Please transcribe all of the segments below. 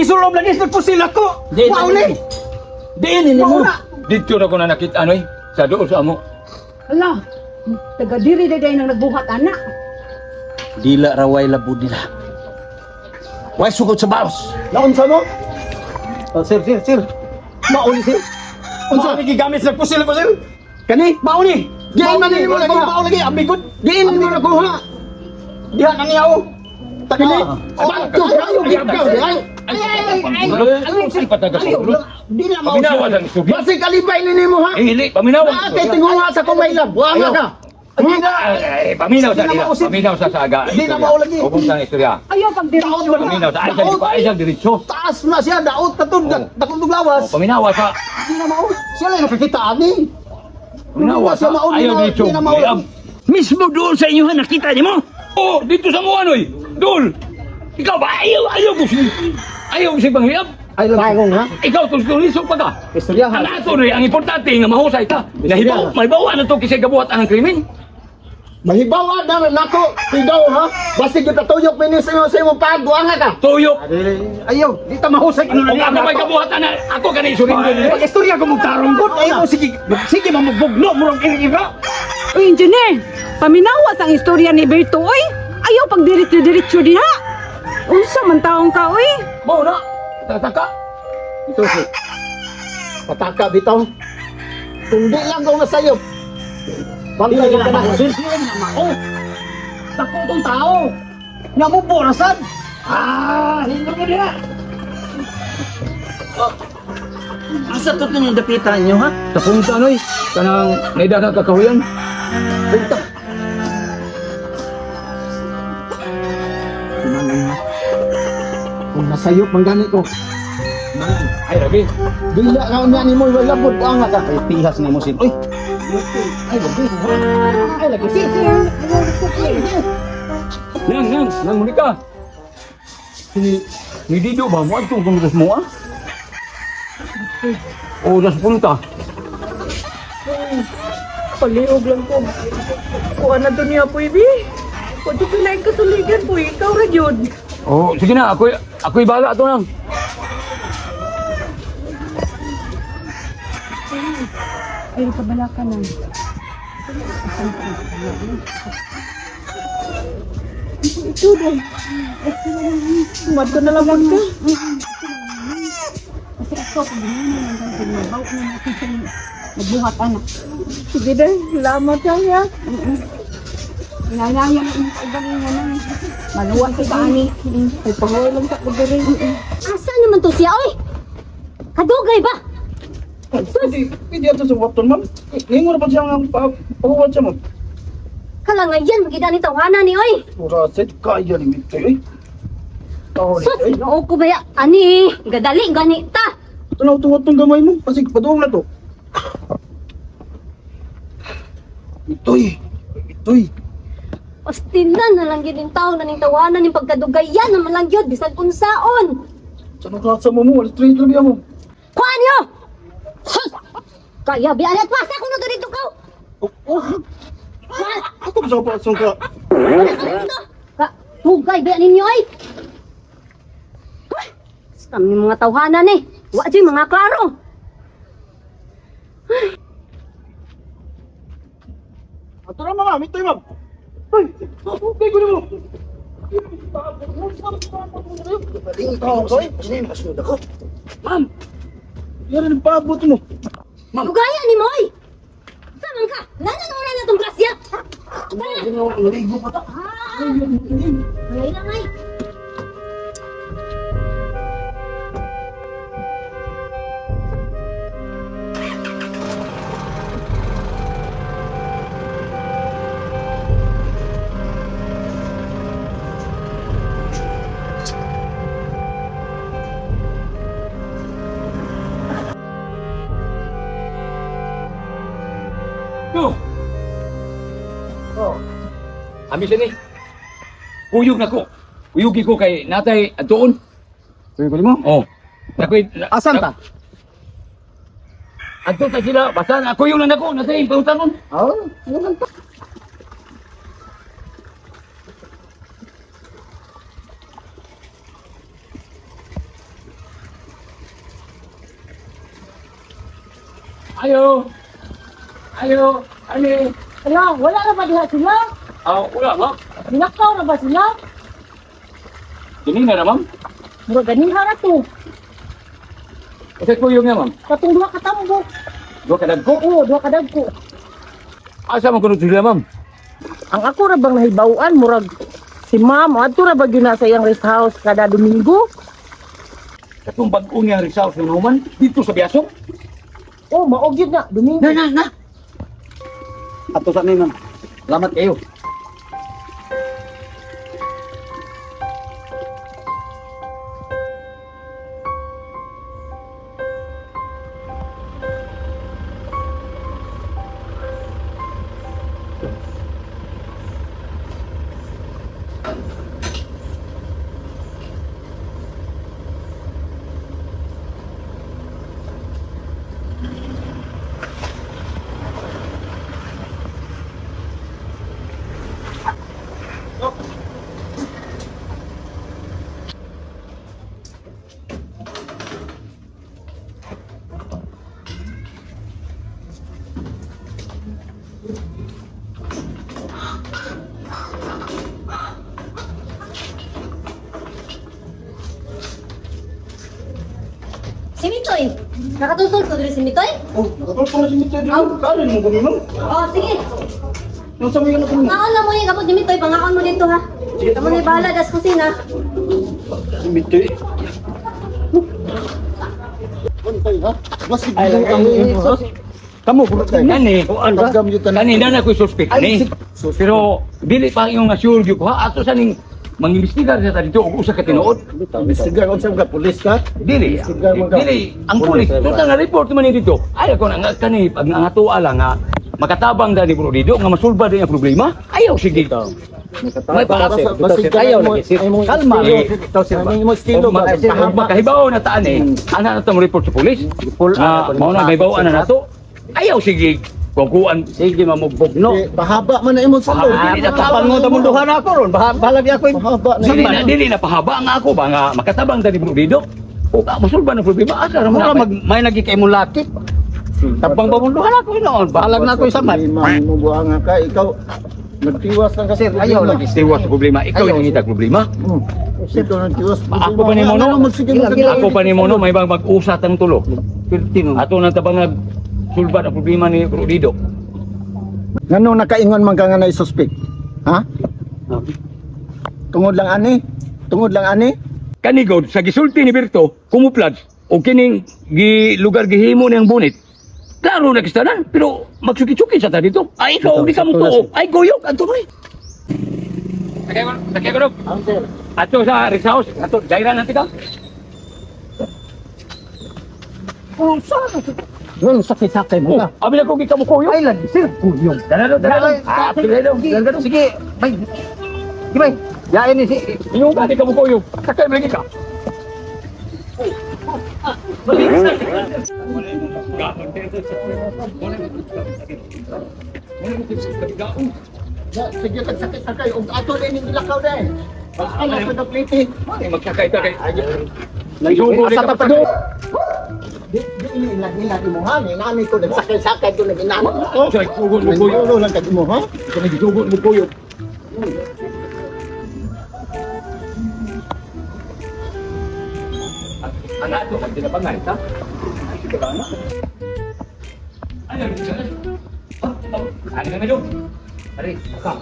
isulom lagi sa pusil ako. Wow ni. Diin ini mo. Mauna. Dito na ko na nakita ano sa doon sa amo. Ala, taga diri day nang nagbuhat anak. Dila raway labud nila. Way sugod sa baos. Naunsa mo? Sir. Mauni sir. Unsa ni gigamit sa pusil ko sir? Kani? Mauni. Diyan man ni mo lagi bao lagi ambigot. Diin mo nakuha. Diyan ang yaw. Takili. Bantu kayo gigaw di ay. Ano sa patagas ulo? Di na mao. Paminawa lang sugi. Basi kalibay ni nimo ha. Hili, paminawa. Ah, kay tinguha sa kumay lab. Wa ka. Paminaw sa nila. Paminaw sa saga. Di na mao lagi. Huwag sa istorya. Ayaw pag diri. Paminaw sa ay sa diretso. Taas na siya daot katod dakong lawas. Paminawa sa Di na mao. Siya lang nakakita ani. paminawa sa ayaw diretso. Mismo doon sa inyo nakita niyo mo. Oh, dito sa mo anoy. Dul. Ikaw ba ayaw ko si panghiyap. Ay langong ha. Ikaw tulisok pa ka. Istoryahan. Ang ato rin, ang importante nga mahusay ka. Nahibaw, mahibawa na to kasi gabuhat ang krimen. Mahibawa na nako tigaw ha. Basi kita tuyok minis sa imong pagbuanga ka. Tuyok. Ayaw, di ta mahusay Kung ako may gabuhatan na, ako ka na isurin din. Istorya ko magtarong gud. Ayaw sige mamubugno mo rong ira. Uy, engineer, paminawas ang istorya ni Berto, oy. Ayaw pag diretso diha. Unsa man taong ka, oy? Mau na, tataka. Ito si pataka bitaw. Kundi lang kung nasayop. Bangkay ka na. Oh. Dako tong tao. Nya mo borasan. Hindi ko dira. Asa to yung dapitan nyo ha? Sa punta noy, kanang naida na kakahuyan. Bita. Kung nasayop man gani ko. Ay, lagi. Dila ka niya ni mo wala pud anga ka. Ay pihas ni mo sin. Uy. Ay lagi. Ay lagi. Nang muli ka. Ni Dido ba mo atong kongres mo ah? O, das punta. Paliog lang ko. Kuha na to niya po, Ibi. Kung ito pinain katuligan po, ikaw ra yun. Oh, sige na, ako'y bala to lang. Ay, kabala ka na. Ito daw. Tumad ka na lang ka. Kasi ako, pag ganyan naman kang pinabaw na natin sa nagbuhat anak. Sige daw, salamat siya. Inanyayan ang ibang nga na. Maluwag sa ani. Ay, pahuwi lang sa kudiri. Asa naman to siya, oy? Kadugay ba? Pwede ato sa waton ma'am. Ngayon na pa siya ang pahuwan siya ma'am. Kala nga yan, magida ni tawanan ni, oy. Pura set kaya ni Mito eh. Tao ni Sus, eh. noo ko ba ya? Ani, gadali, gani, ta. Tanaw tuwat ng gamay mo. Pasig paduong na to. Itoy. Pastinan na lang yun yung tao na ning tawanan yung pagkadugayan naman lang yun, bisag unsaon. Saan ang klasa mo mo? Alas 3 trivia mo. Kuha niyo! Sus! Kaya, biyalat pa, sa kuno to dito ko! Ako ba sa pasong ka? Ka, hugay, biya ninyo, ay! Kami mga tawhanan eh. Wa dyan mga klaro. Ato na mama, Mitoy ma'am. Ay, okay ko na mo. Ma'am, yan ang paabot mo. Dugaya ni mo, ay! Saman ka! Nananura na itong klasya! Naligo pa ta. Ngayon lang, ay! Yo! Oh. Amis ni. Uyog na ko. Uyugi ko kay natay atuon. Kuya ko mo? Oh. Nakoy Asan ta? Adto ta sila, basta ako yung lang ako, natay pautanon. Oh, yan ta. Ayo. Ayo. Ani. Ala, wala na ba diha sila? Wala nga. Nakaw na ba sila? Dini na ma'am. Mura ganiha na to. Kasi kuyog nga ma'am. Katong duha ka tambo. Dua ka dagko. Oo, duha ka dagko. Asa man kuno sila ma'am? Ang ako ra bang nahibawaan murag si ma'am adto ra ba gyud na sa iyang rest house kada Domingo? Katong bag-o niya Rizal sa Numan dito sa Biasok. Oh, mao gyud na Domingo. Na. Ato sa ni ma'am. Salamat kayo. Si Mitoy. Nakatutol ko diri si Mitoy? Oh, nakatulog pa na si Mr. John. Kaanin mo kunin mo? Oh, sige. Yung sa mga kunin mo. Pangaon lang mo yung kapag ni Mitoy. Pangaon mo dito ha. Kamu na bahala das kusina. Si Mr. Bantay ha? Mas Ay, Kamu puro kani. Tagam yun tanan. Kani na ko suspect ni. Pero dili pa yung assure gyud ko ha ato sa ning mangimbestigar sa dito og usa ka tinuod. Sigar ko sa pulis ka. Dili. Dili ang pulis total na report man ni dito. Ay ko na nga kani pag nangatua lang nga makatabang dani bro dito nga masulba din ang problema. Ayaw sige ka. May paase. Ayaw lagi sir. Kalma. Mo estilo ba? Makahibaw na taan ana na to report sa pulis. Mao na hibaw ana nato. Ayaw sige. Kukuan sige mamugbog no. Bahaba man na imong salon. Dili na kapangon ta munduhan ako ron. Bahala di ako. Bahaba na. Dili na pahaba nga ako ba nga makatabang dani bro dito. O ka masulba ng problema asa ra Mura mo may lagi kay mo lakip. tabang pamunduhan ako noon. Bahalag na ako sa man. Mo buang ka ikaw. Nagtiwas lang kasi Ayaw lagi stiwas sa problema. Ikaw yung hitag problema. Sir, nagtiwas. Ako pa ni Mono. Ako pa ni Mono may bang mag-usat ang tulo. Ato nang tabang nag sulbat ang problema ni Bro Dido. Ngano nakaingon man ka nga na suspect? Ha? Tungod lang ani? Tungod lang ani? Kanigod sa gisulti ni Berto, kumuplad o kining lugar gihimo niyang bunit. Klaro na kistanan, pero magsuki-suki sa ta dito. Ay, ikaw, di ka mo tuo. Ay, goyok, ang tuloy. Sakay ko, Dok. Ato sa rest house, ato, dairan natin ka. Oh, saan? Well, sakit-sakit mo Oh, ka. abi na ko kita mo koyo. Ay, lagi, sir. Kuyong. Dala, dala. Sige, bay. Sige, bay. Yain ni si... Yung ka, di ka mo koyo. Sakay mo lagi ka. Sige, sakit na kayo. Ato din yung dilakaw din. Ano sa dapliti? Magsakay ta kay. Nagsubo sa tapado. Di lagi mo ha. Nami ko nagsakay-sakay ko naginano. Oh, sa sugod mo koyo. Nagsubo lang kag mo ha. Sa nagsugod mo koyo. Anak tu kan tidak bangai, tak? Ada di sana. Ada kami dong. Hari, kau.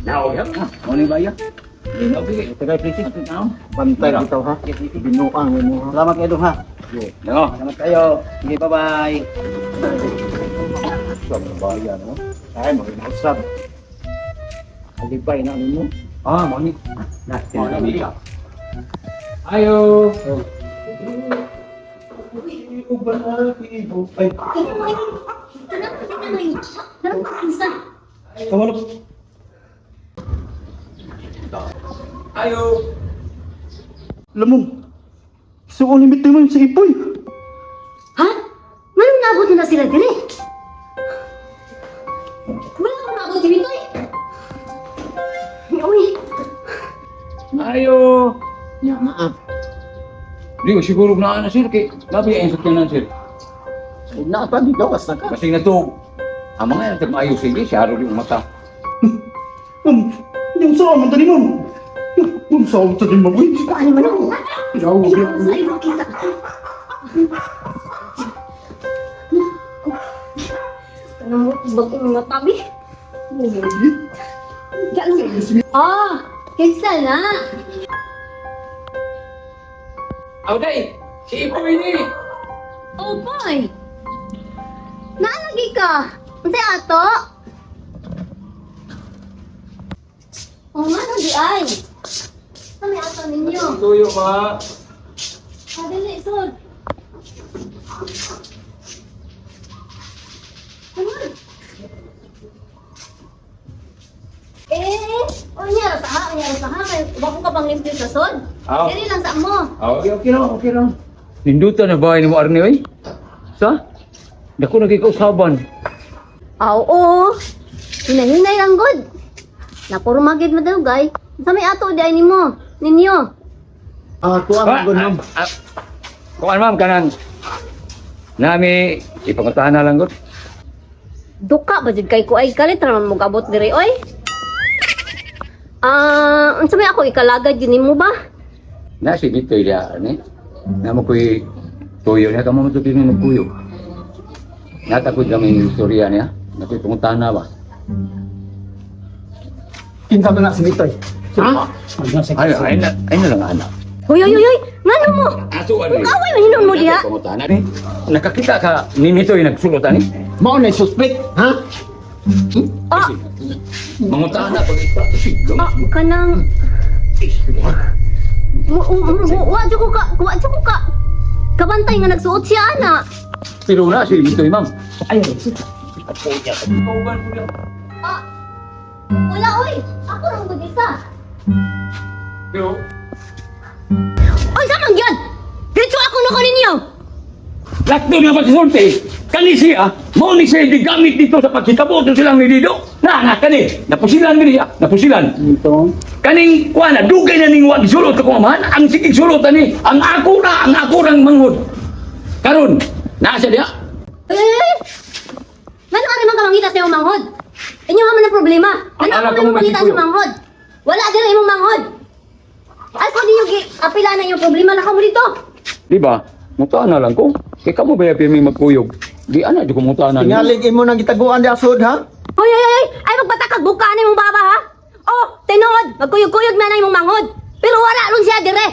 Now ya, mau ni bayar. Okey, tegay please now. Bantay bitaw ha. Binuang mo ha. Salamat kayo ha. No. Salamat kayo. Sige, bye-bye. Sa bayan no. Ay mo usap. Alibay na mo. Ah, mau ni. Nah, ni ka. Ayo. Ayo. Lamong. Suon limit mo sa ipoy. Ha? Manong nabot na sila dire? Wala akong nabot si Mitoy. Uy. Ayo. Di ko siguro na sir kay labi ang sakyanan sir. Na pa di gawas na ka. Kasi nga to, ang mga yan, tagmaayo sige, siya rin yung mata. Yung sa man tadi mo. Yung sa man tadi mo. Ano man ako? Yaw, Sa iyo kita. Ano mo, bagong mga tabi? Ah, kinsa na? Aw, day! Si Ipoy ni! Oh, boy! Naalagi ka? Unsay ato? Oh, ano di ay? Kami ato ninyo. Tuyo ba? Dali, sod. Ano? Unya sa ha. Kaya bako ka pang limpyo sa sod. Aw. Dili lang sa mo. Okay lang. Nindutan na ba ni mo Arne, oy? Sa? Dako nagkikausaban. Oo. Hinay-hinay lang good. Napuro magid madugay. Sa may ato di ay nimo. Ninyo. kuha mo gunam. Kuan ma'am kanang nami ipangutahan na lang gud. Duka ba jud kay ko ay kalit ra man mo gabot diri oy. Unsa may ako ikalagad yun mo ba? Na si Bitoy dia ni. Na mo koy tuyo niya kamo mo tutin mo kuyo. Natakot kami yung istorya niya. Nakoy pangutahan na ba? Kinsa ba na si Bitoy? Ha? Ay na lang anak. Hoy. Ngano mo? Aso ano? Kaway man hinon mo diha. Pangutahan ni. Nakakita ka ni Mitoy nagsulot ani? Mao na suspect, ha? Ah, Mangutahan na pag kanang wa jud ko ka. Kabantay nga nagsuot siya ana. Pero na si Mitoy ma'am. Ayun. Ah. Wala oy. Ako ra gud isa. Pero Oy, samang yan! Dito ako na kaninyo! lakto na magsulti. Kani siya, mo ni siya gamit dito sa pagkikabot ng silang ni Dido. Na kani, napusilan mi niya, napusilan. Ito. Kaning kuana dugay na ning wag sulot ko man, ang sige sulot ani, ang ako rang manghod. Karon, nasa dia. Eh! Ngano ari man ka mangita sa imong manghod? Inyo man ang problema. Ang Ano anak ka ko man mangita sa magsipuyo. manghod? Wala dira imong manghod. Ay, kung di yung apila na yung problema na ka mo dito. Di ba? Mutaan na lang ko. Kaya kamo ba yung magkuyog? Di ana di ko mutaan na. Tingalig imo nang gitaguan di asod, ha? Hoy! Ay, magbatakag buka na imong baba, ha? Oh, tinuod. Magkuyog-kuyog na imong manghod. Pero wala ron siya dire.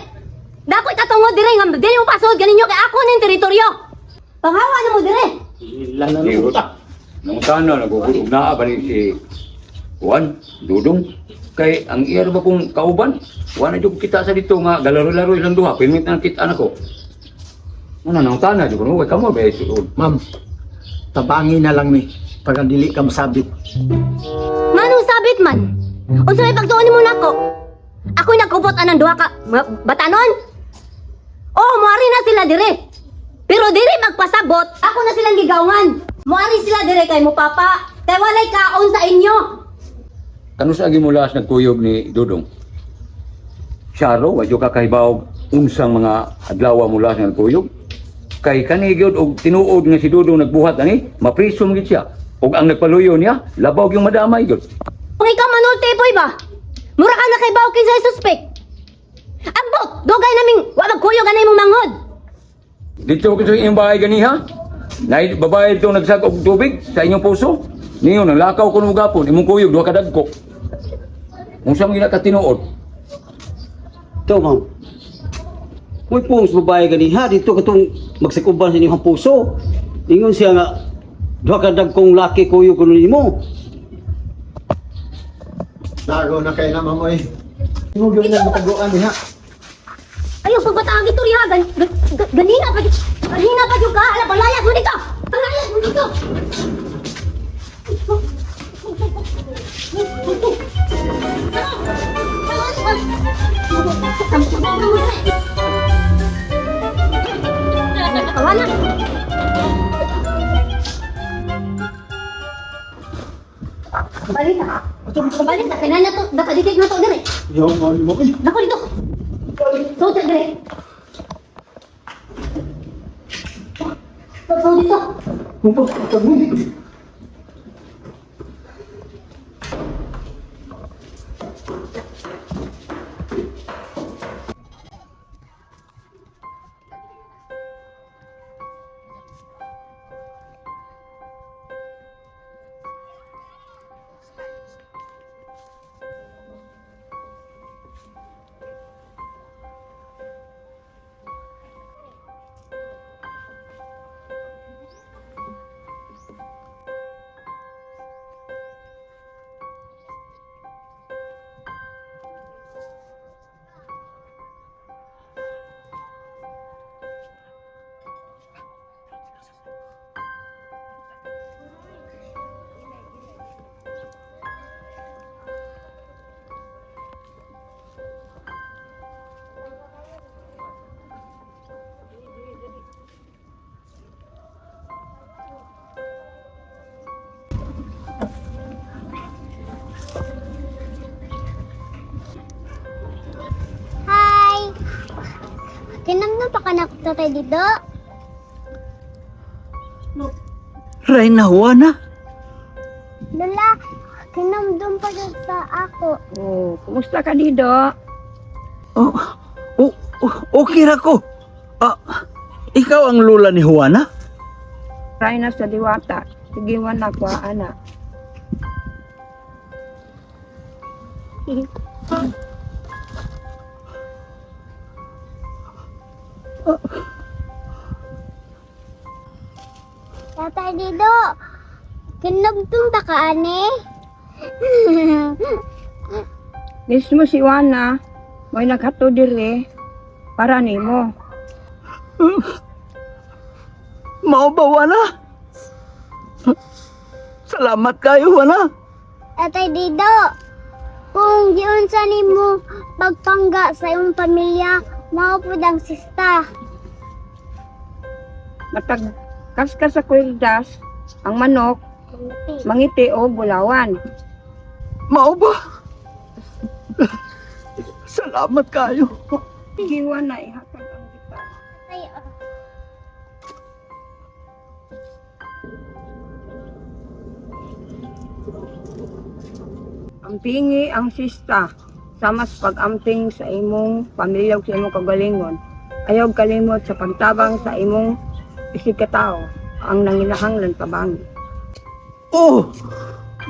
Dapat tatungod dire nga dili mo pasod ganinyo kay ako ning teritoryo. Panghawa na mo dire. Ilan na Di, luta. Mutaan na nagugulog na ba ni si Juan, Dudong. Kay ang iyar ba kung kauban? Wala jud kita sa dito nga galaro-laro ilang duha. Permit na kita nako. Ano nang tana jud no, kamo ba sulod. Ma'am, tabangi na lang ni para dili ka masabit. Manong sabit man. Unsa may pagtuon mo nako? Ako'y nagkupot anang duha ka batanon. Oh, moari na sila dire. Pero dire magpasabot, ako na silang gigawan. Moari sila dire kay mo papa. Kay walay kaon sa inyo. Kano sa agi mulas nagkuyog ni Dudong? Siya ro, wadyo ka kahibaw unsang mga adlaw mula sa nagkuyog. Kay kani gyud og tinuod nga si Dudong nagbuhat ani, mapriso mo gid siya. Og ang nagpaluyo niya, labaw yung madamay gyud. Kung ikaw manulti boy ba? Mura ka na kay Bawkin sa suspect. Ambot, dugay naming wa magkuyog anay mong manghod. Dito ko sa inyong bahay ganiha. Nay babae itong nagsag og tubig sa inyong puso. Niyo nang lakaw kuno gapon, imong kuyog duha ka dagko. Unsa man gina ka tinuod? Ito, ma'am. May pong babae gani ha, dito katong magsikuban sa inyong puso. Ingon siya nga, duha ka dagkong laki kuyo kuno nimo. Dago na kay na mamoy. Imo gyud na mataguan diha. Ayaw pagbatang iturya ganina pa jud ka. Ala palayas mo dito. Palayas mo dito. Kawana. Balik na. Kailan na to? Nakaditig na to dire. Yo, mo ay. Nako dito. So, dire. So, dito. Hi! Tinamnan pa ka na tatay dito? Reyna Juana? Lola, kinamdum pa dyan sa ako. Oh, kumusta ka Dido? Oh, okay ra ko. Ikaw ang lola ni Juana? Try na sa diwata. Sige man ako, ana. Tatay dito, kinamdum pa ka, ane? Mismo si Wana, may naghato dire para nimo. Mao ba, Juana? Salamat kayo, Juana. Tatay dito, kung giun sa nimo pagpangga sa iyong pamilya, mao pud ang sista. Matag kaskas sa kwildas, ang manok, mangiti o bulawan. Mao ba? Salamat kayo. Sige Wana, ihatag ang kita. Ay, Ampingi ang sista, samas pag-amping sa imong pamilya ug sa imong kagalingon. Ayaw kalimot sa pagtabang sa imong isikatao, ang nanginahanglan pabangi. Oh,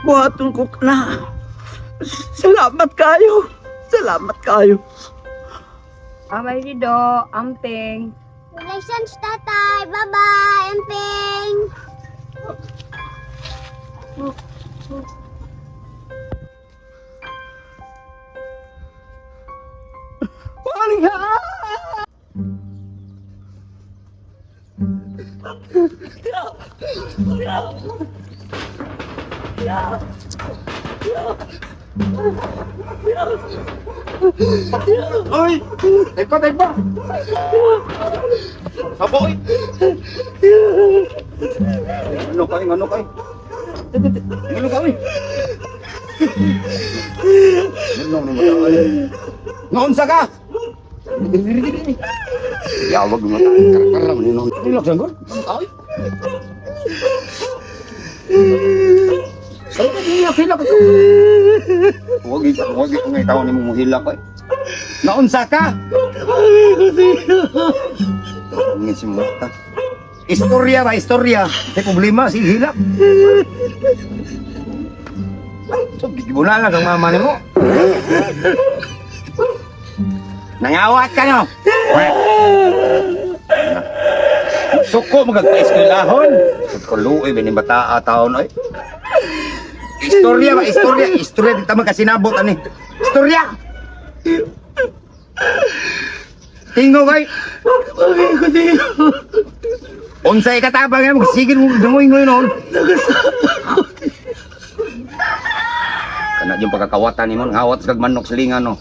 buhaton ko na. Salamat kayo. Salamat kayo. Abay Dido, amping. Congratulations, tatay. Bye-bye, Emping. Oy! Teko! Aboy! Ano kay? Ano kay? Ano kay? Ano mo tayo? Naunsa ka? Ya, wag mo tayo. Karam ni non. Hilak sanggol. Ay. Hilak. Wag ngay tawo ni mo hilak ay. Naunsa ka? Ngin si Mata. Istorya ba? Istorya. May problema si hilak. So, gigibuna lang ang mama ni mo. Nangawat ka no? Suko magagpa-eskwelahon. Kuluoy, binibataa taon ay. Istorya ba? Istorya. Istorya, di tama kasinabot ani. Istorya! Tingo kay. Unsay katabang nga magsigil mo dungoy-ngoy noon. Kana yung pagkakawatan ni mo, ngawat sa manok silingan no.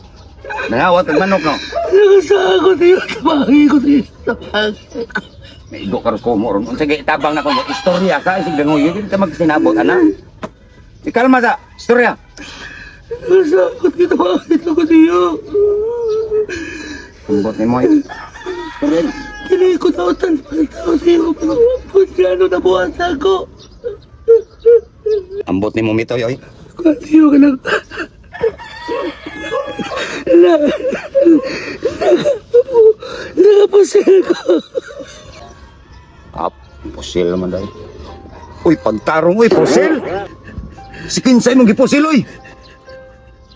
Nangawat kag manok no. Nakasakot yun. Tabagi ko din. May igo karos ko mo ron. Unsay itabang na ko mo istorya ka isig dungoy yun ka magsinabot ana. Ikalma sa istorya. Nakasakot kita. Tabagi ko din. Kumbot ni mo. Istorya. Kini ko nautan pagkao sa iyo pero pag gano na buhat ako. Ambot ni mo mitoy oy. Katiyo ka lang. Nakapusil ko. Pusil naman dahil. Uy, pagtarong, uy, pusil! Si Kinsay mong gipusil, uy!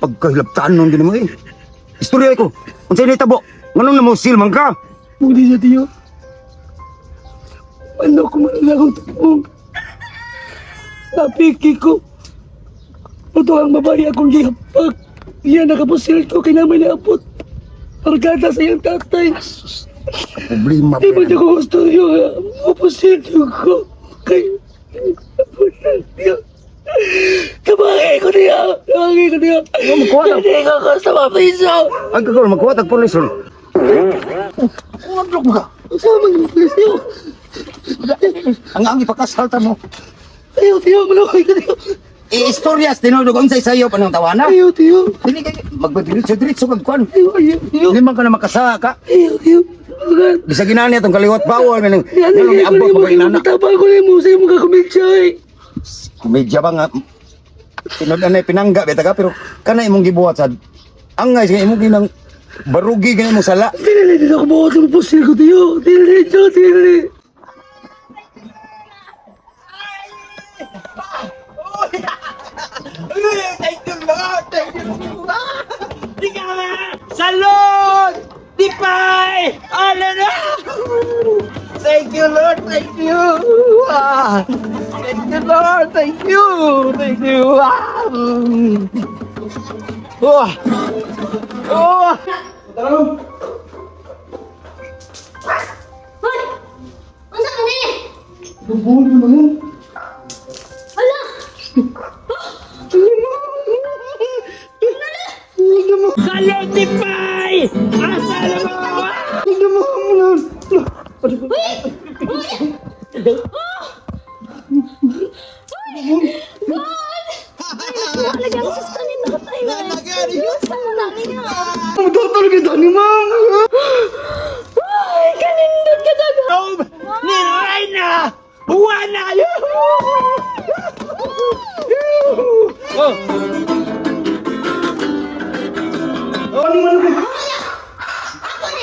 Pagkahilaptaan nun din mo, eh. Istorya ko, kung sa'yo tabo, nganong na mo silman ka? Muli sa tiyo. Ano ko man lang akong tapong. Napiki ko. Ito ang babae akong gihapag. Iyan nakapusil ko, kailangan niya apot. Pagkata sa iyong tatay. Problema Di ba niya ko gusto yun? Mapusil ko. Kay... Mapusil niya. Kabangay ko niya. Kabangay ko niya. Hindi ko gusto mapiso. Ay, kagawin, magkuha, tagpulis, uy. Maglok mo ka. Sama niyo, pulis niyo. Ang ipakasalta mo. Ayaw, tiyo. Malakay ka niyo. Istoryas, tinulog ang sayo pa ng tawana. Ayaw, tiyo. Dili kayo, magdiritso-diritso kagkuhan. Ayaw. Hindi man ka na makasaka ka. Ayaw. Bisa ginani itong kaliwat bawal. Yan Yan, ang iabot mo kay nana. Mataba ko lang mo sa'yo mga kumitsya eh. Medya ba nga, tinudan na pinangga, beta ka, pero kana imong gibuhat sa angay, sa imong ginang barugi, ganyan mong sala. Tinali din ako buhat ng pusil ko tiyo. Tinali. Salud! Dipay! Ano na? Thank you, Lord. Thank you. Thank you, Lord. Thank you. Thank you. Hoy! Unsa ka ni? Hala! Salud, Dipay! Asal mo! Lagyan ko sa stanin na tayo. Matutulog ito ni Ma'am. Ay, kanindot ka daga. Ni Reyna! Juana!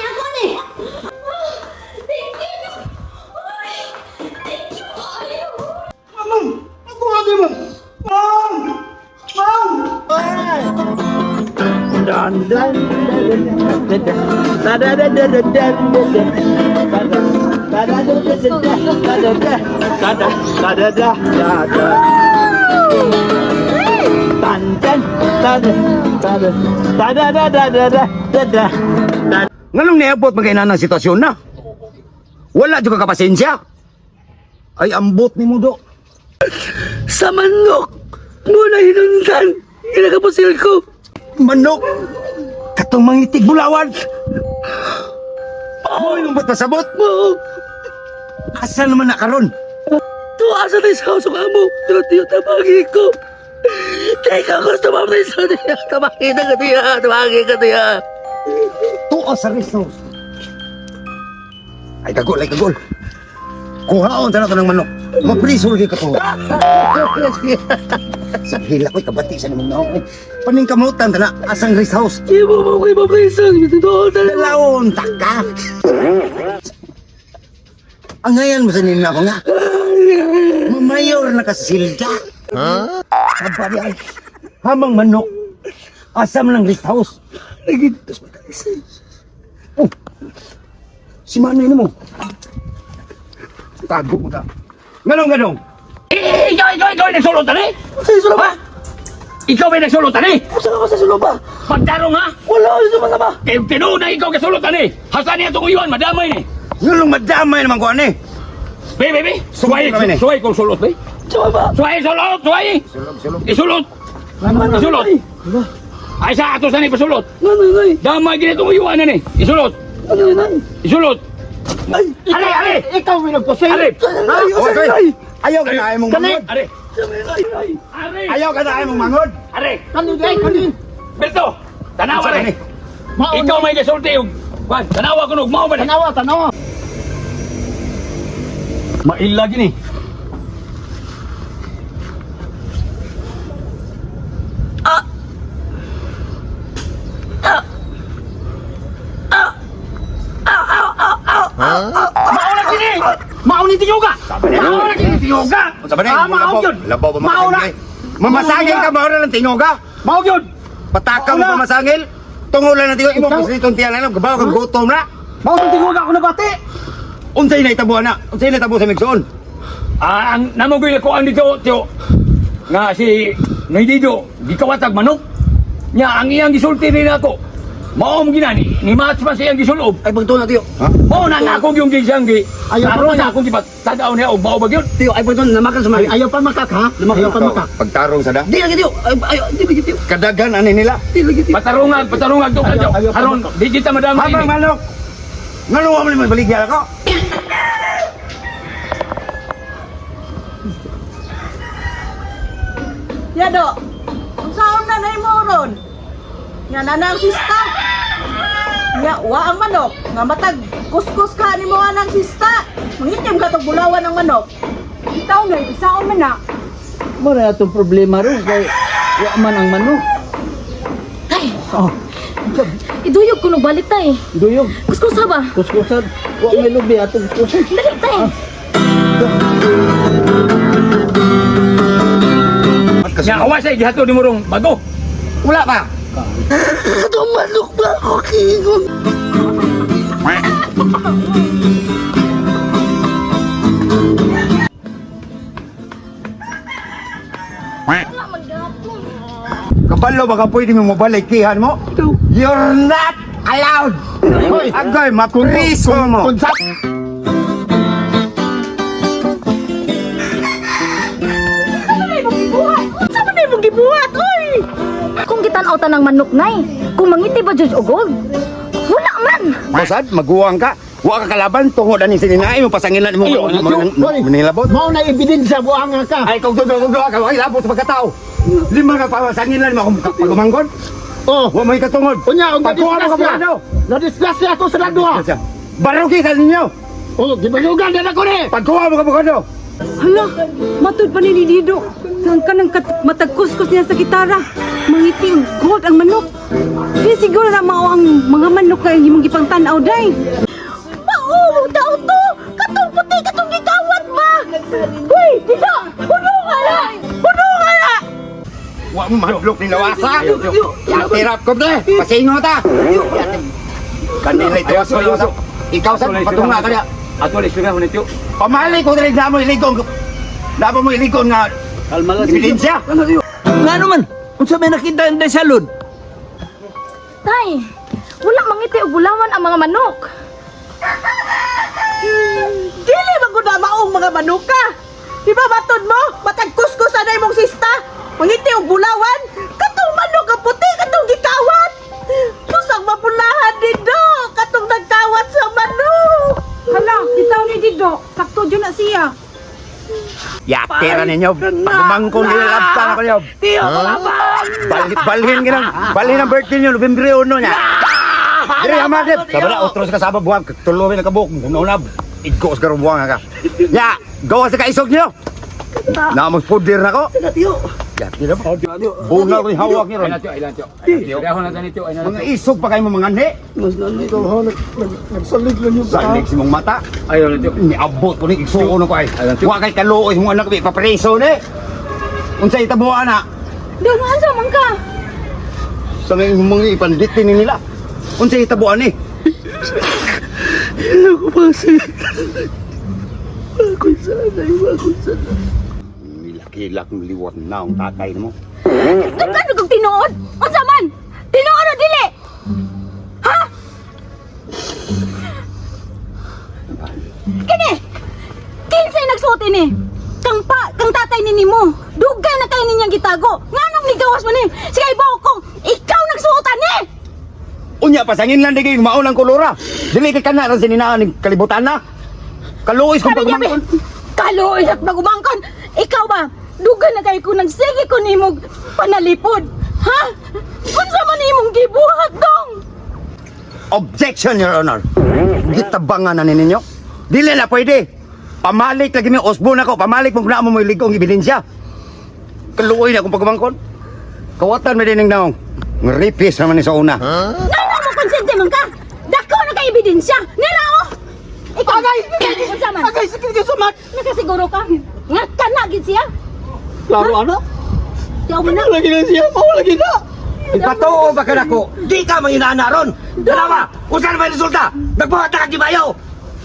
Ako ni. Thank you. Ay, thank you. Ayaw. Ako nga di ba? Ma'am! Nganong niabot magkainan ng sitwasyon na? Wala juga ka pasensya. Ay, ambot ni mo do. Sa manok! Muna hinundan! Inakapusil ko! Manok! Katong mangitig bulawan! Mo yung ba't masabot? Ma'am! Asa naman na karon? Tuwasa tayo sa kausok mo! Pero tiyo, tabagi ko! Kaya ka gusto mo tayo sa tiyo! Tabagi ka tiyo! Tuo sa resource. Ay, kagol. Kuhaon sa nato ng manok. Maprisol kay kato. Sa hila ko'y kabati sa namang naong. Paning kamutan ta na asang rest house. Di mo mo kayo maprisan! Ito talaga! Dalawon taka. Ang ngayon mo sa nina ko nga. Mamayor na kasilda. Kabari ay. Hamang manok. Asam ng rest house. Nagitos pa tayo sa'yo. Oh. Si Manay na mo. Tago mo ka. Ganong. Ikaw ay nagsulutan eh! Sa'yo sula ba? Ikaw ay nagsulutan eh! Saan ako sa sula ba? Pagdarong ha! Wala ako sa ba? Kaya tinuod na ikaw kasulutan eh! Hasa niya itong iwan, madamay eh! Nulong madamay naman ko ani. Baby! Suway kami, eh. kong sulot eh! Saan ba? Suway! Sulog. Isulot! Isulot! Ay sa ato sa ni pasulot! Nanay! Damay ginitong iwanan eh! Isulot! Nanay! Isulot! Ay! Ale! Ikaw may nagpasay! Ale! Okay. Ayaw ka na ayaw mong mangod. Ale! Ay! Are! Ayaw ka na ayaw mong mangod. Are! Kanin! Berto! Tanawa Sa eh! kani. Ikaw may kasulti yung... Tanawa ko nung, mao ba na? Tanawa! Maila gini. Mauna gini. Mauna tiyoga. Mauna gini tiyoga. Sabi na, Mao yun. labaw ba Mauna. makasangil? Mamasangil ka ba ng tinoga? Mao yun. Patakaw mo ba masangil? Tungulan na tiyo, imo Ikaw? pasilitong tiyan na lang, gabaw kang gutom na. Mao yung tiyoga ako na bati. Unsay na itabuhan na? Unsay na itabuhan sa Migsoon? Ang namugoy ko ang dito, tiyo. Nga si Noy Dido, di kawatag manok. Nya, ang iyang gisulti rin ako. Maom ginani, ni match pa sa iyang gisulob. Ay pagtuon na tiyo. Oo na nga akong yung gisanggi. Ayaw Karon pa na na. akong tadaw niya og mao bagyon. Tiyo ay pagtuon namakan sa mali. Ayaw pa makak ha. Ayaw pa makak. Pagtarong sa da? Di lagi tiyo. Ay di lagi tiyo. Kadagan ani nila. Di lagi tiyo. Patarungag to kadyo. Ayaw pa Karon maka- di kita madama Habang ini. manok! Ngaluwa mo naman baligyan ako? Yado, ang saon na na mo ron. Nga nanang sista. Nga wa ang manok. Nga matag kuskus ka ni mo anang sista. Mangitim ka tong bulawan ng manok. Itaw na, isaon man na. Mara itong problema ron kay wa man ang manok. Tay, iduyog ko balik tay. Duyog. Kuskusa ba? Kuskusan. Wa may lubi atong kuskusan. Dali tay. Nya awas ay gihato ni murong bago. Wala pa! Itong manok ba ako kingon? Kabalo baka pwede mo mabalik kihan mo? You're not allowed! Hoy! Agoy, mapuriso mo! Sa man imong gibuhat, oy! Kung gitan-aw ta ng manok nay, kung mangiti ba judge og gold? Wala man. Bosad, maguwang ka. Wa ka kalaban, tungod ani sininay mo pasangilan mo manilabot. Mao na ebidensya buanga ka. Ay, kung tudo ka, ay labot sa pagkatao. Lima ka pasangilan mo akong pagumanggon. Oh, Wa may katungod. unya ang Pagkuha mo ka disgrasya. plano. Na-disgrasya ako sa ladwa. Baruki sa ninyo. Oh, gibalugan na ako ni. Pagkuha mo ka plano. Hala, matod pa ni Dido. Ang kanang matagkuskus niya sa gitara. Mangitim, gold ang manok. Di siguro na mao ang mga manok kay imong gipangtan-aw day. Mao daw to. Katong puti katong gikawat ba? Uy, Dido, puno ka na. Puno ka na. Wa mo madlok ni lawasa. Ya tirap ko de. Pasingo ta. Kanila ito sa lawasa. Ikaw sa patunga ka dia. Ato les pega nito. Pamali ko dili na mo ilikon. Dapat mo ilikon nga Kalma lang. ebidensya. Nga naman, kung sa may nakita yung salon. Tay, wala mangiti og bulawan ang mga manok. Dili man gud na maong mga manok ka. Di ba matod mo? Matag kuskus na imong sista. Mangiti og bulawan. Katong manok ka puti katong gikawat. Pusang mapulahan Dido. Katong nagkawat sa manok. Hala, bitaw ni Dido. Sakto dyan na siya. Ya tira ninyo. Pagmangkon nila labta ako niyo. Tiyo ko Balhin ginang. Balhin ang birthday niyo November 1 niya. Dire amadep. Sabala otros ka sabab buwag tuloy na kabuk. Una igko sa buwang ka. Ya, gawa sa kaisog niyo. Na mo pudir nako. Ya, tira ba? Buna ko hawak niyo. Ay natyo, ay natyo. Dahon na nito ay Mga natyo. isog pa kayo mga ngani. Nagsalig lang yung Salig si mong mata. Ay natyo. Niabot ko ni igsuko na ko ay. Wa kay kaluoy mo anak bi papreso ni. Unsay itabuan na? Di nga sa man ka. Sa mga ipanditin nila. Unsay itabuan ni? Hindi ko masalita. Ako'y sanay, ako'y sanay. Milakilak ng liwat na ang tatay mo. Nagkano kong tinuod? Unsa man? Tinuod o dili? Ha? Kini! Kinsay nagsuot ini? Kang tatay ni mo. Dugay na kayo ninyang gitago. Nganong nigawas mo ni? Sige ibaw kong ikaw nagsuotan ni! Unya pasangin lang di kayo maulang kolora. Dili kay kana ran sininaan ng kalibutan na. Kaluoy kong Sabi niya, pagmangkon. Kaluoy at magumangkon. Ikaw ba? Dugay na kayo kung nagsige ko ni mo panalipod. Ha? Unsa man imong gibuhat dong? Objection, Your Honor. Gitabangan na ninyo. Dili na pwede. Pamalik lagi mi osbon ako, pamalik mo na mo ligong ebidensya. Kaluoy na akong pagkumangkon. Kawatan mo din ng naong. Ngripis naman ni sa una. Nala mo konsente man ka. Dako na ka ebidensya. Nila oh. Ikaw Agay! Unsa man? Agay, sige ka sumat! Nakasiguro ka. Nga kanagid siya. Klaro, ano? Tiyaw mo na. Lagi na siya, lagi na! Ipatoo ba ka na ko? Di ka manginana ron! Dalawa! Kung saan ba yung resulta? Nagbuhat na kagibayo!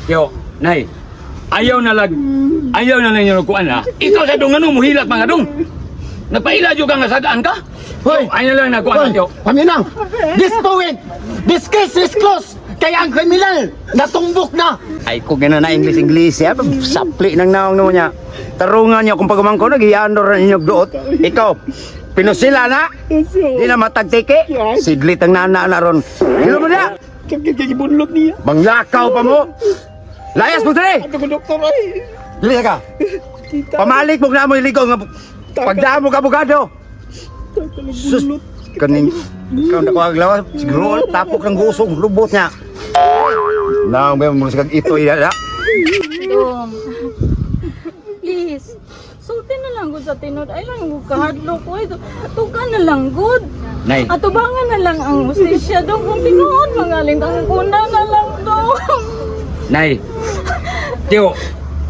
Yo, nay. Ayaw na lang yung kuan ha. Ikaw sa dong ano muhilak mga dong. Nagpaila jud ka nga sadaan ka. Hoy, ayaw lang na kuan yo. Paminang, this point, this case is closed. Kaya ang kriminal, natumbok na. Ay ko gina na English ya, sapli nang naong naman niya. Tarungan niyo kung pagkumangkon nag-iandor ninyo duot. Ikaw, pinusila na. Di na matagtike. Sidlit ang nana na ron. Hilo mo na. Kagkagibunlot niya. Manglakaw pa mo. Layas mo dali. Ito ko doktor ay. Dili ka. Pamalik mo na mo iligo nga pagdamo ka abogado. Sus, kaning ikaw na ko aglaw siguro tapok ng gusong lubot niya. Naong ba mo sa ito ida. Dong. Please. Sulti na lang gud sa tinod. Ay lang gud kahadlok ko ito. Tukan na lang gud. Nay. Atubangan na lang ang hustisya dong kung tinuod mangaling kang kuna na lang dong. Nay. Tiyo,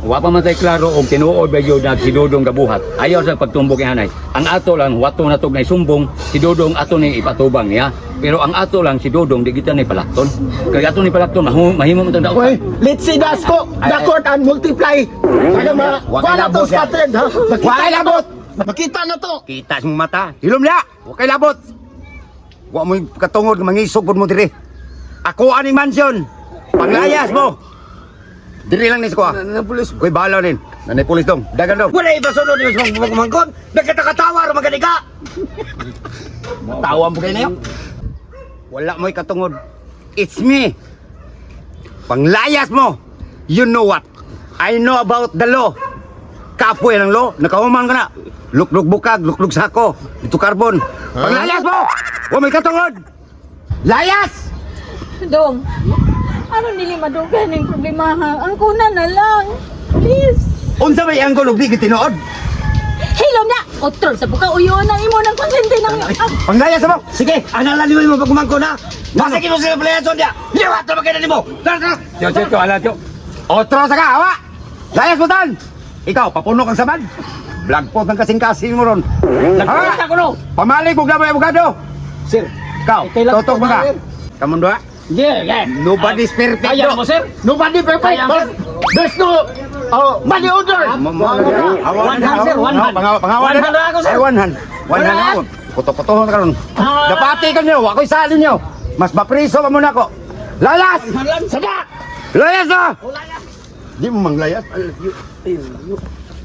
wa pa man tay klaro og tinuod ba yun na si Dodong gabuhat. Ayaw sa pagtumbok ni Hanay. Ang ato lang wato na tog na sumbong si Dodong ato ni ipatubang niya. Pero ang ato lang si Dodong di kita ni palakton. Kaya ato ni palakton mahimo mo tanda. Okay, let's see Dasko, the court and multiply. Ano ma? Wala to scattered ha. Wakay labot. Makita na to. Kita sa mata. Hilom niya. Wakay labot. Wa mo katungod mangisog pud mo diri. Ako ani mansion. Panglayas mo. Diri lang ni ko. Pulis. Koy bala rin. Nanay pulis dong. Dagan dong. Wala iba sunod yung pagkumangkon! Nagkatakatawa ro magaling ka! Tawa mo kayo na yun. Wala mo'y katungod. It's me. Panglayas mo. You know what? I know about the law. Kapoy ng law. Nakahuman ka na. Lukluk bukag, lukluk sako. Dito carbon. Panglayas mo. Huwag mo'y katungod. Layas! Dong. Ano nili madunggan ning problema ha? Ang kuna na lang. Please. Unsa may ang gulog di gitinood? Hilom na. Otrol sa buka uyon ang imo ng konsente ng Panglayas mo. Sige, analalimin mo pagkumangkon ha! Masakit mo sila palayason niya! Liwat na magkainan mo! Tara, tara! Tiyo, ala tiyo. Otro sa ka, hawa! Layas mo tan! Ikaw, papuno kang sabad. Blagpot ng kasing-kasing mo ron. Nagpapita ko no! Pamalik mo na mo abogado. Sir, Ikaw, kailan totok ko mo ka. na, sir? Kamon doa. Yeah. Nobody's perfect. Kaya mo, sir. Nobody perfect. But there's no money order. One hand, sir, one hand. Pangawan One hand ako, sir. Ay, one hand. One hand ako. Putok-putok ka ron. Dapati ka nyo. Ako'y sali nyo. Mas mapriso ka muna ko. Layas! Sada! Layas na! Di mo manglayas.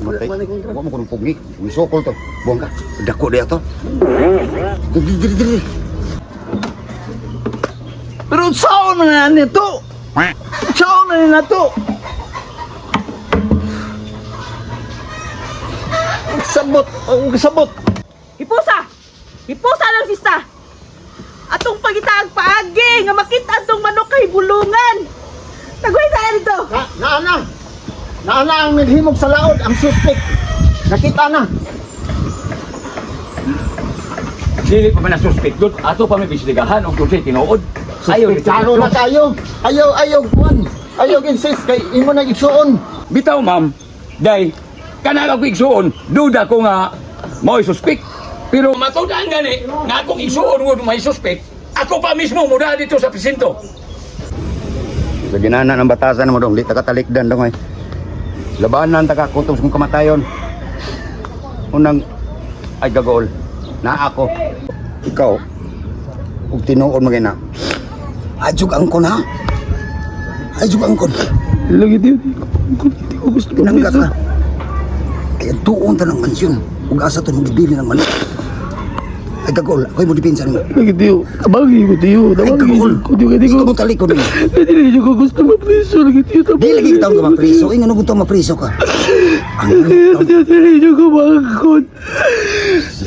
Matay. Huwag mo kung pugi. Wisokol to. Buwang ka. Dako dia to. Diri. Pero saan na nito? Saan na nito? Ang sabot. Hipusa! Hipusa lang sista! Atong pagitaag paagi nga makita atong manok kay bulungan! Tagoy tayo dito! Naana ang milhimog sa laod, ang suspect. Nakita na. Dili pa man na suspect doon. Ato pa may bisligahan og kung siya tinuod. Ayaw ni Klaro na kayo. Ayaw, Juan. Ayaw insist kay imo na igsuon. Bitaw ma'am, day, kanala ko igsuon, duda ko nga mo'y suspect. Pero matudaan gani, nga akong igsuon ko may suspect, ako pa mismo mula dito sa presinto. Sa ginana ng batasan mo dong, di takatalikdan dong ay. Labanan taka kutom sa kamatayon. Unang ay gagol na ako. Ikaw ug tinuod mo gina. Ajug angkon ha. Ajug angkon. Lagi di ko gusto Pinangga ka. Kaya tuon ta ng mansyon. Ug asa to magibili ng manok. Ay gagol, ako'y mo dipinsan mo. lagi diyo. Tabagi ko diyo. Ay gagol. Gusto mo talikod mo. Hindi ko gusto mapriso lagi diyo. Di lagi kita ka mapriso. Ay nga gusto mapriso ka. Hindi ko makakot.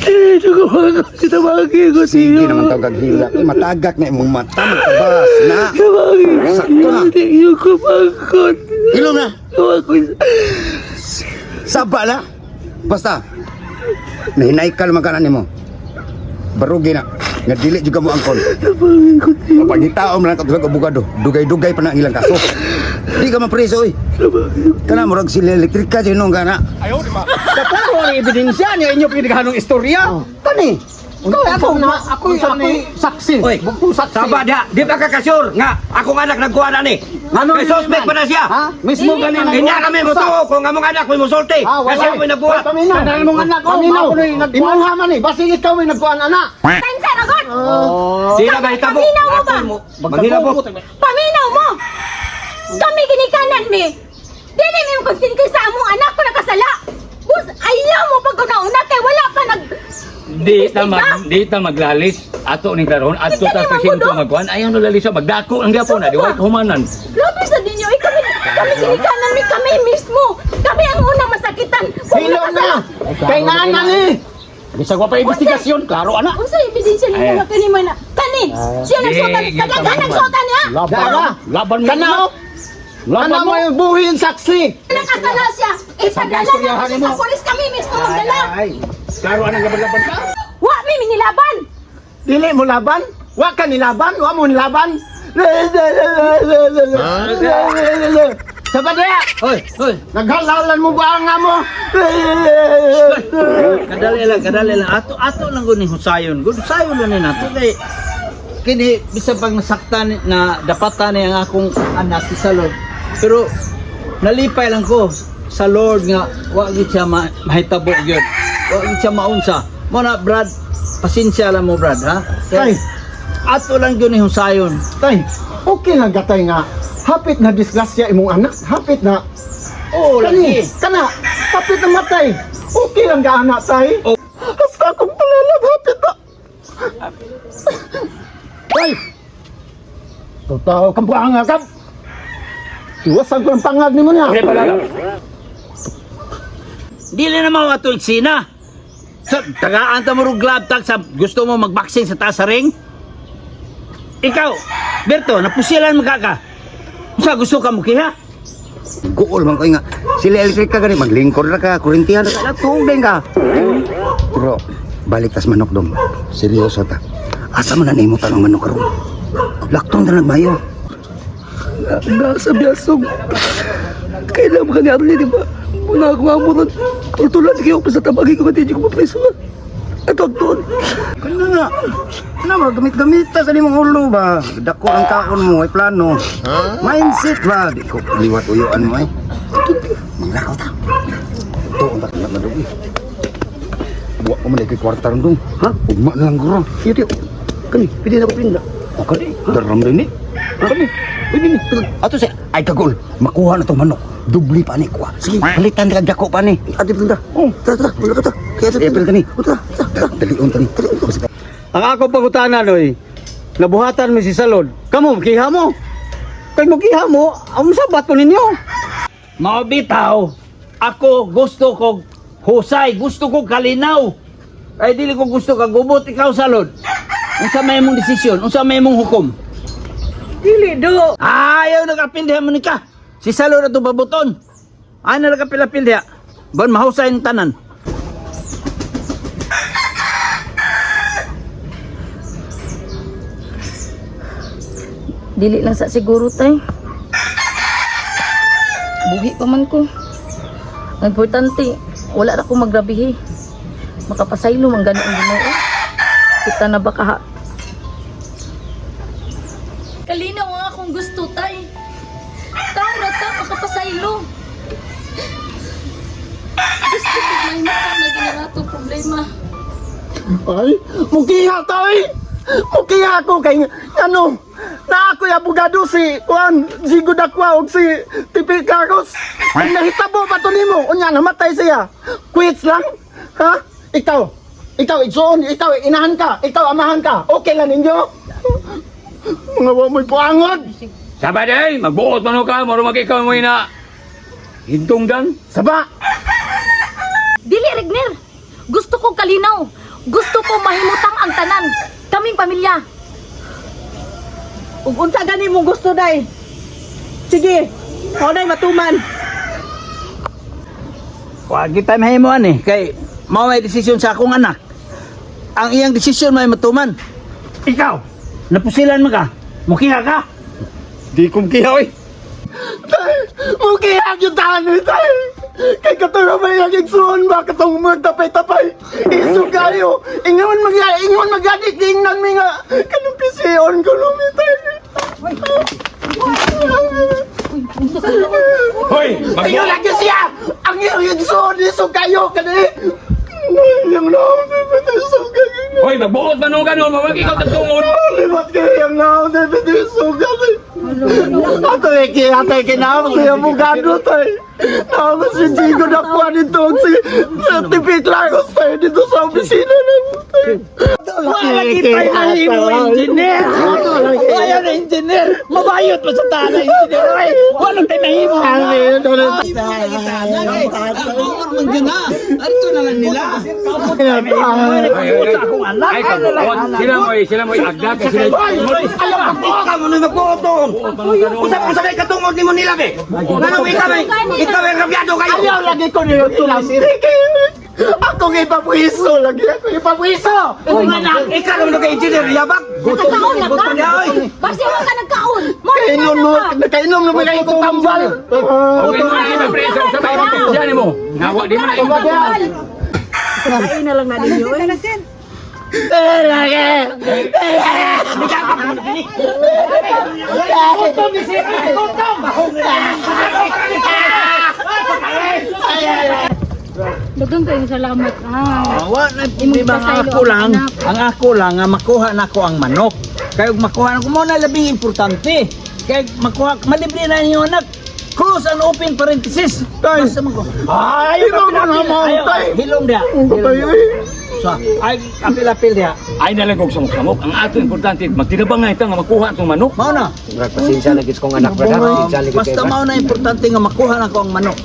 Hindi ko makakot. Tabagi ko Sige diyo. naman tawag kaghila. Ay matagak na imong mata. Magtabas na. Tabagi ko Sakto na. diyo. Hindi ko makakot. Ilom na. Ako, Saba na. Basta. Nahinay ka naman kanan mo. Barugi na. Nga dili juga mo angkon. Pag tao man ka tulag abogado, dugay-dugay pa na ang ilang kaso. Di ka mapreso oy. Kana murag sila elektrika dinong kana. Kapag ang ebidensya niya inyo pinaghanong istorya. Kani. Ako saksi. Oy, saba dia, di pa kakasure nga akong anak nagkuha na ni. Ano May suspect pa na siya. Ha? Mismo ganin ang Kanya kami mo to kung among anak mo musulti. Kasi ako nagbuhat. Paminaw. Dahil mong anak ko, imuha man eh. Basta ikaw may nagkuhan anak. Tansa na god! Di na ba hitabo? Paminaw mo ba? Maghilabot. Paminaw mo! Kami ginikanan mi! Dili mi mo kagsinkay sa among anak ko nakasala! Bus, ayaw mo pag una kay wala pa nag... Di ta maglalis. Ato ni karon, ato ta presinto magkuan. Ayaw no lalis magdako ang gyapon na di wa humanan. Grabe sa dinyo, kami ginikanan mi kami mismo! Kami ang unang masakitan! Silo na! Kay nana ni! Bisa ko pa investigasyon, klaro anak. Unsa ebidensya ninyo nga kani man na? Kani! Siya nagsutan! Kadaghan nagsutan niya! Laban mo. Kana Laban mo yung buhin saksi. Nakasala siya! Ipadala na siya sa polis kami mismo magdala! Klaro anang laban-laban ka? Wa mi nilaban! Dili mo laban? Wa ka nilaban? Wa mo nilaban? Sabat dia! Hoy, hoy. Naghalalan mo ba ang mo? Kadali lang. Ato lang gud ni husayon. Gud husayon lang ni nato kay kini bisa pag nasaktan na dapatan ni ang akong anak sa Lord. Pero nalipay lang ko sa Lord nga wa gid siya mahitabo gyud. Wa gid siya maunsa. Mo na Brad, pasensya lang mo Brad ha. Tay, Ato lang gyud ni husayon. tay, okay lang gatay nga. Hapit na disgrasya imong anak. Hapit na. Oh, lagi. Kana, hapit na matay. Okay lang ga anak tay. Oh. Basta akong palalag hapit na. Tay! Totoo kang buhanga ka. Iwasan ko ang pangag ni mo niya. Dili na mo ato eksena. Sa tagaan ta mo rug glove tag sa gusto mo mag-boxing sa taas sa ring? Ikaw, Berto, napusilan mo ka. Sa gusto ka mo kiha? Gool man ko nga. Sila elektrika gani maglingkod ra ka, kurentihan ra ka, tubig ka. Pero balik tas manok dong. Seryoso ta. Asa man na nimo tanong manok karon? Laktong na nagmayo. Nasa biyasong. Kailan mo kanya di ba? Muna ako nga mo ron. Tutulan kayo pa sa tabagi ko hindi ko mapreso nga. Ato ang tuon. Kanya nga. Ano ba, gamit-gamit ta sa limang ulo ba? Dako ang kaon mo, ay plano. Mindset ba? Di ko liwat uyuan mo ay. Maglakaw ta. Ito, ang bakit na madugi. Buwa ko malay kay kwarta rin dong. Ha? Ugma na lang guro. Iyo, tiyo. Kani, pwede na ko pinda. O kani, daram rin ni. Kani, pwede ni. Ato siya, ay kagol. Makuha na itong manok. Dubli pa ni kuha. Sige, palitan ka dako pa ni. Adi pinda. Tara, wala ka ta. Kaya sa April ka ni. Tara, dalion ka ni. Ang ako pangutanan oy. Nabuhatan mi si Salod. Kamu kiha mo. Kay mo kiha mo, ang sabat ko ninyo. Mao bitaw. Ako gusto ko husay, gusto ko kalinaw. Ay dili ko gusto ka gubot ikaw Salod. Unsa may mong desisyon? Unsa may mong hukom? Dili do. Ayaw nagapindihan mo ni ka. Si Salod ato babuton. Ay na nagapila-pildiha. Bon mahusay ang tanan. Dili lang sa siguro tay. Buhi pa man ko. Ang importante, wala na ko magrabihi. Makapasaylo man gani ang Ginoo. Kita na ba kaha? Kalinaw ang akong gusto tay. Tara ta makapasaylo. Gusto ko may mata na ginarato problema. Ay, mukiha tay. Mukiha ako kay ano, na ako yung abogado si Juan Zigo Dakwa o si Tipi Carlos. Nahitabo pa to nimo, unya namatay siya. Quits lang? Ha? Ikaw, igsoon, ikaw, inahan ka, ikaw, amahan ka. Okay lang ninyo? Mga wamoy puangon. Sabaday, magbuot man ka, maro mag-ikaw mo na hintungdan. Saba, Dili Regner. Gusto ko kalinaw. Gusto ko mahimutang ang tanan. Kaming pamilya. Ug unsa gani mo gusto day? Sige, Mo na matuman. Wag kita mahimuan eh. Kay, mao may desisyon sa akong anak. Ang iyang desisyon may matuman. Ikaw, napusilan mo ka? Mukiha ka? Di kumkiyaw eh. Tay, mukiha yung tanay, tay. Kay katulong ba yung igsuon ba katong magtapay-tapay. Iso kayo. Ingon magadik din namin nga. Kanong pisiyon ko lumi, tay. Hoy, Ingon lagi siya. Ang igsuon iso kayo. Kanili. Yung naon, iso kayo. hoy, magbuot man ka no, mawag ikaw tagtungod. Limat kayo yung naon, iso kayo. Ato atay kinawag ko yung bugado, tay. Naman si Jigo na kuha nito si Tipik Lagos tayo dito sa opisina na mo, tay. Lagi pa yung mo, engineer! Ayaw na engineer! Mabayot pa sa tanay, engineer! Ay, walang tinahimo! Arito na lang nila! Sila mo agda kasi sila. Alam ko ka mo na magpotong. Usap-usap ay katungod ni mo nila be. Nanong ikaw ay rabyado kayo. Ayaw lagi ko niyo tulang. Ako ipapuiso lagi. Ako ipapuiso. Kung anak, ikaw naman nag-engineer, yabak. Nagkaon na ka? Basta mo ka nagkaon. Nakainom naman kayo kong tambal. Okay, mga preso sa mga pagkasyan mo. Nawa, di mo na ikaw. Kain na lang na ninyo eh. Dagang kayong salamat. Awa na, di ba ang ako lang, nga makuha na ko ang manok. Kaya makuha na ko mo na labing importante. Kaya makuha, malibre na niyo anak. Close and open parenthesis. Basta mo ko. Ay, ikaw na naman, tay. Hilom dia. So, ay apil-apil dia. Ay nalagog samok-samok. Ang ato importante, magtinabang nga ito nga makuha itong manok. Mao na. Pasensya lagi kong anak, brother. Pasensya lagi Basta mao na importante nga makuha na ko ang manok.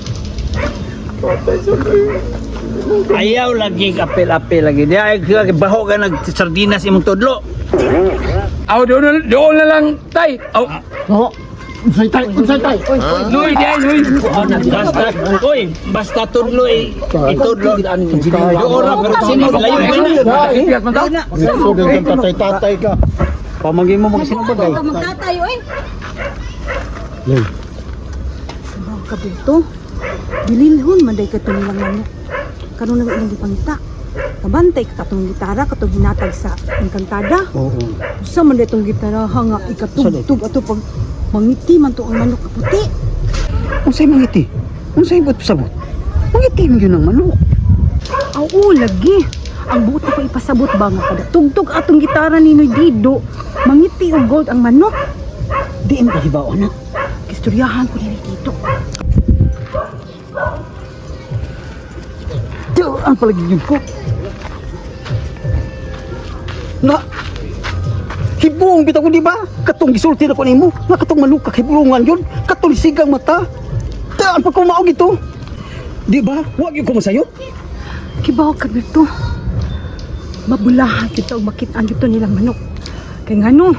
Ayaw lagi apil-apil lagi. Di ay baho ka nag-sardinas imong tudlo. Aw, doon na lang, tay. Aw, Unsay tay. Luy, di ay, Luy. Basta tudlo itudlo. Doon ra pero sino layo ka na. So, din kang tatay ka. Pamangin mo mga sinabagay. Magtatayo eh. Kabito. Bililhon man day katong lang manok. Karon nang ilang gipangita. Kabantay ka katong gitara katong hinatag sa engkantada. Oo. Usa man day tong gitara nga ikatugtog ato pag mangiti man to ang manok kaputi. Unsay mangiti? Unsay ibot pasabot? Mangiti mo yun ang manok. Oo, lagi. Ang buot ko ipasabot ba nga kada tugtog atong gitara ni Noy Dido. Mangiti og gold ang manok. Diin ka hibaw, anak. Istoryahan ko ni Tito. Ang palagigid ko. Na, hibong bitaw ko di ba? Katong gisulti na ko nimo. Nga katong manukak hibulungan yun. Katong sigang mata. Daan pa ko maog ito. Di ba? Huwag yung kumasayot. Kibaw ka dito. Mabulahan kita o makit-an dito nilang manok. Kaya nga no,